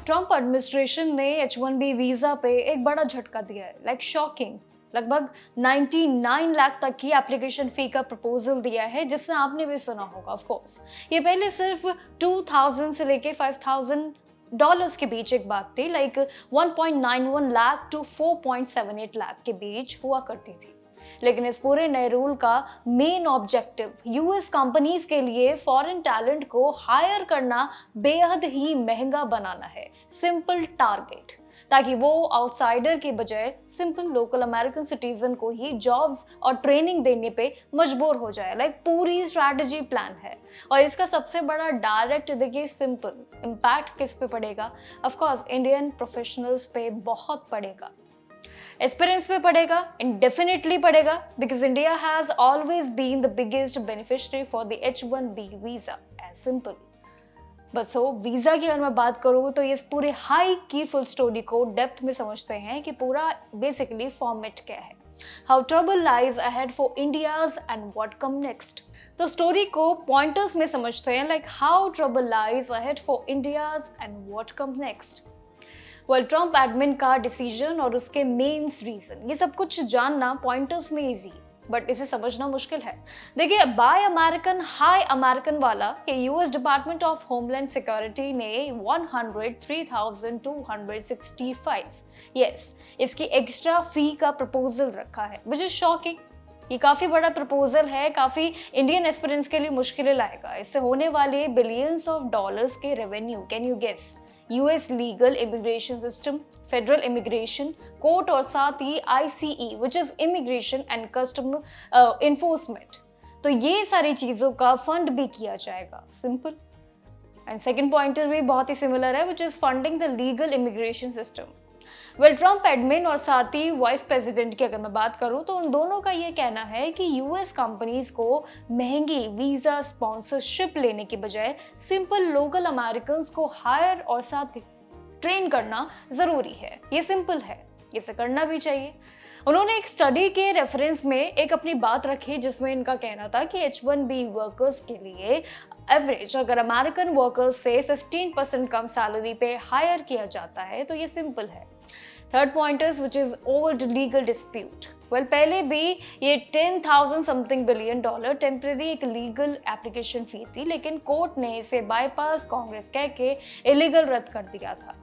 Trump administration ने H1B visa पे एक बड़ा झटका दिया है, लाइक शॉकिंग। लगभग 99 लाख तक की एप्लीकेशन फी का प्रपोजल दिया है, जिससे आपने भी सुना होगा ऑफ कोर्स। ये पहले सिर्फ 2000 से लेके $5,000 के बीच एक बात थी, लाइक 1.91 लाख टू 4.78 लाख के बीच हुआ करती थी। लेकिन इस पूरे नए रूल का मेन ऑब्जेक्टिव यूएस कंपनीज के लिए फॉरेन टैलेंट को हायर करना बेहद ही महंगा बनाना है। सिंपल टारगेट, ताकि वो आउटसाइडर की बजाय सिंपल लोकल अमेरिकन सिटीजन को ही जॉब्स और ट्रेनिंग देने पे मजबूर हो जाए। लाइक पूरी स्ट्रैटेजी प्लान है। और इसका सबसे बड़ा डायरेक्ट देखिए सिंपल इम्पैक्ट किस पे पड़ेगा? ऑफ कोर्स इंडियन प्रोफेशनल्स पे बहुत पड़ेगा, एक्सपीरियंस पे पड़ेगा, इंडेफिनेटली पड़ेगा, because India has always been the biggest beneficiary for the H1B visa, as simple. बस हो वीजा की अगर मैं बात करूँ तो इस पूरे हाई की फुल स्टोरी को डेप्थ में समझते हैं कि पूरा बेसिकली फॉर्मेट क्या है। How trouble lies ahead for India's and what come next. तो स्टोरी को पॉइंटर्स में समझते हैं, like how trouble lies ahead for India's and what come next. Trump admin का डिसीजन और उसके मेन्स रीजन, ये सब कुछ जानना पॉइंटर्स में इजी, बट इसे समझना मुश्किल है। देखिए, बाय अमेरिकन हाई अमेरिकन वाला कि US department of homeland security ने 103,265 यस इसकी एक्स्ट्रा फी का प्रपोजल रखा है, विच इज शॉकिंग। ये काफी बड़ा प्रपोजल है, काफी इंडियन एस्पिरेंट्स के लिए मुश्किलें लाएगा। इससे होने वाले बिलियंस ऑफ डॉलर्स के revenue, can you guess? US legal immigration system, federal immigration court और साथ ही ICE which is immigration and custom enforcement. तो ये सारी चीजों का फंड भी किया जाएगा, सिंपल। एंड सेकेंड पॉइंटर भी बहुत ही सिमिलर है, which is funding the legal immigration system. Trump admin और साथ ही वाइस प्रेसिडेंट की अगर मैं बात करूं तो उन दोनों का ये कहना है कि यूएस कंपनीज को महंगी वीजा स्पॉन्सरशिप लेने के बजाय सिंपल लोकल अमेरिकन को हायर और साथ ट्रेन करना जरूरी है। ये सिंपल है, इसे करना भी चाहिए। उन्होंने एक स्टडी के रेफरेंस में एक अपनी बात रखी, जिसमें इनका कहना था कि H1B वर्कर्स के लिए एवरेज अगर अमेरिकन वर्कर्स से 15% कम सैलरी पे हायर किया जाता है तो ये सिंपल है। Third pointers which is old legal dispute. पहले भी ये 10,000 समथिंग बिलियन डॉलर टेम्परेरी एक लीगल एप्लीकेशन फी थी, लेकिन कोर्ट ने इसे बाईपास कांग्रेस कह के इलीगल रद्द कर दिया था।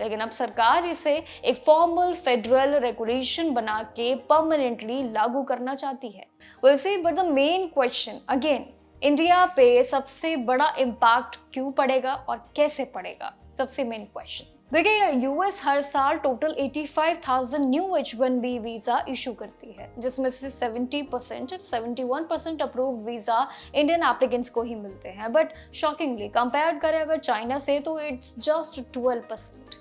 लेकिन अब सरकार इसे एक फॉर्मल फेडरल रेगुलेशन बना के परमानेंटली लागू करना चाहती है। वैसे but the main question again, India पे सबसे बड़ा इम्पैक्ट क्यों पड़ेगा और कैसे पड़ेगा? सबसे मेन क्वेश्चन देखिए, यूएस हर साल total 85,000 new H1B visa issue करती है, जिसमें से 71% अप्रूव्ड वीजा इंडियन एप्लीकेंट्स को ही मिलते हैं। बट शॉकिंगली कंपेयर करें अगर चाइना से तो इट्स जस्ट 12%।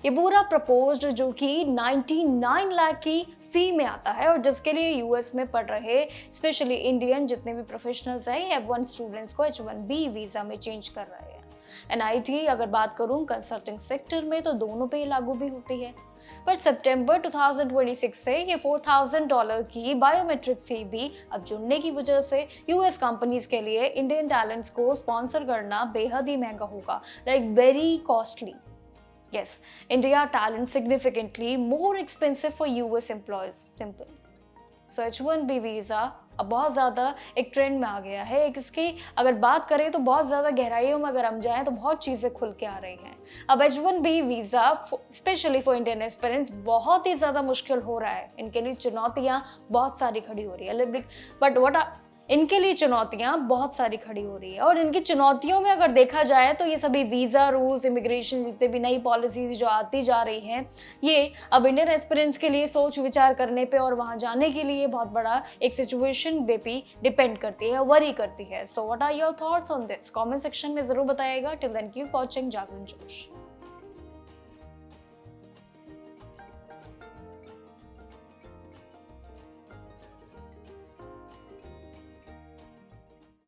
ये पूरा प्रपोज्ड जो कि 99 लाख की फी में आता है, और जिसके लिए यूएस में पढ़ रहे स्पेशली इंडियन जितने भी प्रोफेशनल्स हैं F1 स्टूडेंट्स को H1B वीजा में चेंज कर रहे हैं। NIT अगर बात करूं कंसल्टिंग सेक्टर में तो दोनों पे लागू भी होती है। बट सितंबर 2026 से ये $4,000 की बायोमेट्रिक फी भी अब जुड़ने की वजह से यूएस कंपनीज के लिए इंडियन टैलेंट्स को स्पॉन्सर करना बेहद ही महंगा होगा, like very costly. Yes, India talent significantly more expensive for US employees. Simple. So H1B visa अब बहुत ज़्यादा एक ट्रेंड में आ गया है। इसकी अगर बात करें तो बहुत ज़्यादा गहराइयों में अगर हम जाएं तो बहुत चीज़ें खुल के आ रही हैं। अब H1B visa specially for Indian aspirants बहुत ही ज़्यादा मुश्किल हो रहा है। इनके लिए चुनौतियाँ बहुत सारी खड़ी हो रही है, बट इनके लिए चुनौतियां बहुत सारी खड़ी हो रही है। और इनकी चुनौतियों में अगर देखा जाए तो ये सभी वीज़ा रूल्स, इमिग्रेशन, जितने भी नई पॉलिसीज जो आती जा रही हैं, ये अब इंडियन एस्पिरेंट्स के लिए सोच विचार करने पे और वहाँ जाने के लिए बहुत बड़ा एक सिचुएशन पे भी डिपेंड करती है, वरी करती है। So what are your thoughts on this? Comment section में जरूर बताइएगा। Till then keep watching Jagran जोश।